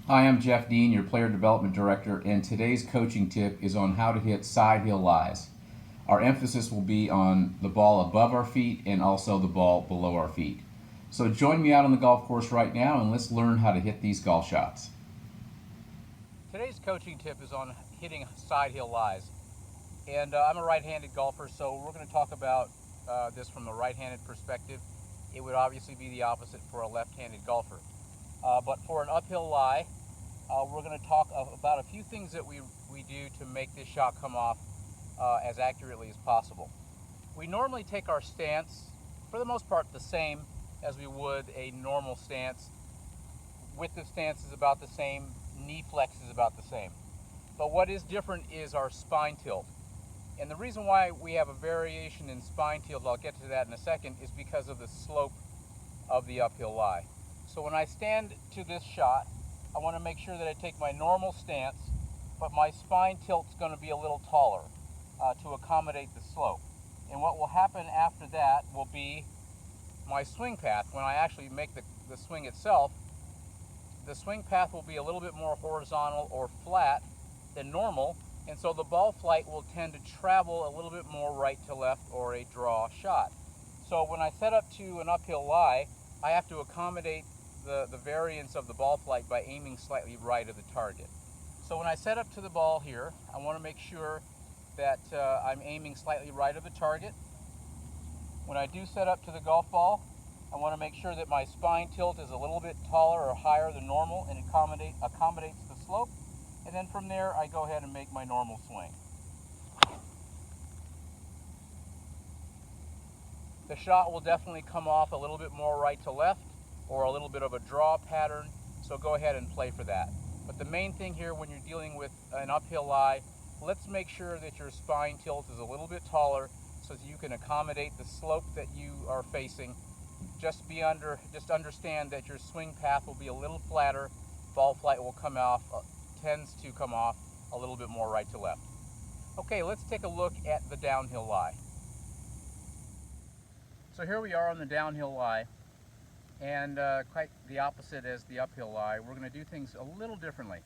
Hi, I'm Geoff Dean, your Player Development Director, and today's coaching tip is on how to hit side hill lies. Our emphasis will be on the ball above our feet and also the ball below our feet. So join me out on the golf course right now and let's learn how to hit these golf shots. Today's coaching tip is on hitting side hill lies. And I'm a right-handed golfer, so we're going to talk about this from a right-handed perspective. It would obviously be the opposite for a left-handed golfer. But for an uphill lie, we're going to talk about a few things that we do to make this shot come off as accurately as possible. We normally take our stance, for the most part, the same as we would a normal stance. Width of stance is about the same, knee flex is about the same. But what is different is our spine tilt. And the reason why we have a variation in spine tilt, I'll get to that in a second, is because of the slope of the uphill lie. So when I stand to this shot, I want to make sure that I take my normal stance, but my spine tilt's going to be a little taller to accommodate the slope. And what will happen after that will be my swing path. When I actually make the swing itself, the swing path will be a little bit more horizontal or flat than normal, and so the ball flight will tend to travel a little bit more right to left or a draw shot. So when I set up to an uphill lie, I have to accommodate the variance of the ball flight by aiming slightly right of the target. So when I set up to the ball here, I want to make sure that I'm aiming slightly right of the target. When I do set up to the golf ball, I want to make sure that my spine tilt is a little bit taller or higher than normal and accommodates the slope. And then from there, I go ahead and make my normal swing. The shot will definitely come off a little bit more right to left or a little bit of a draw pattern, so go ahead and play for that. But the main thing here when you're dealing with an uphill lie, let's make sure that your spine tilt is a little bit taller so that you can accommodate the slope that you are facing. Just understand that your swing path will be a little flatter, ball flight will tends to come off a little bit more right to left. Okay, let's take a look at the downhill lie. So here we are on the downhill lie, and quite the opposite as the uphill lie. We're going to do things a little differently.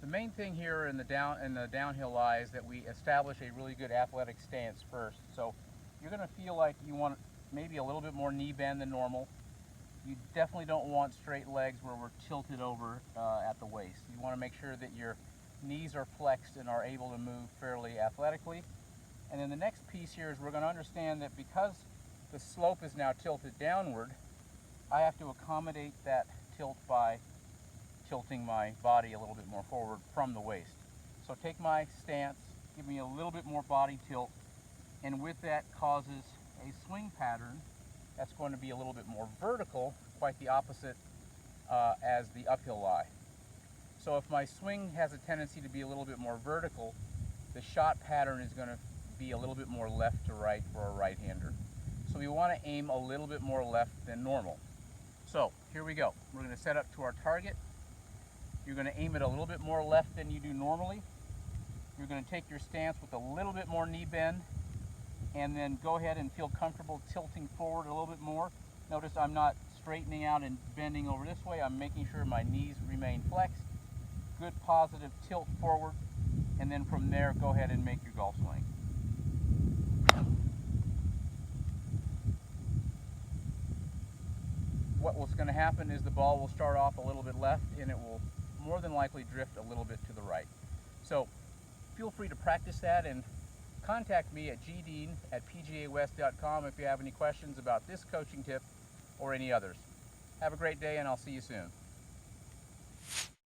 The main thing here in the downhill lie is that we establish a really good athletic stance first. So you're going to feel like you want maybe a little bit more knee bend than normal. You definitely don't want straight legs where we're tilted over at the waist. You want to make sure that your knees are flexed and are able to move fairly athletically. And then the next piece here is we're going to understand that because the slope is now tilted downward, I have to accommodate that tilt by tilting my body a little bit more forward from the waist. So take my stance, give me a little bit more body tilt, and with that causes a swing pattern that's going to be a little bit more vertical, quite the opposite as the uphill lie. So if my swing has a tendency to be a little bit more vertical, the shot pattern is going to be a little bit more left to right for a right-hander. So we want to aim a little bit more left than normal. So here we go. We're going to set up to our target. You're going to aim it a little bit more left than you do normally. You're going to take your stance with a little bit more knee bend, and then go ahead and feel comfortable tilting forward a little bit more. Notice I'm not straightening out and bending over this way. I'm making sure my knees remain flexed. Good positive tilt forward, and then from there, go ahead and make your golf swing. What's going to happen is the ball will start off a little bit left, and it will more than likely drift a little bit to the right. So feel free to practice that and contact me at gdean@pgawest.com if you have any questions about this coaching tip or any others. Have a great day, and I'll see you soon.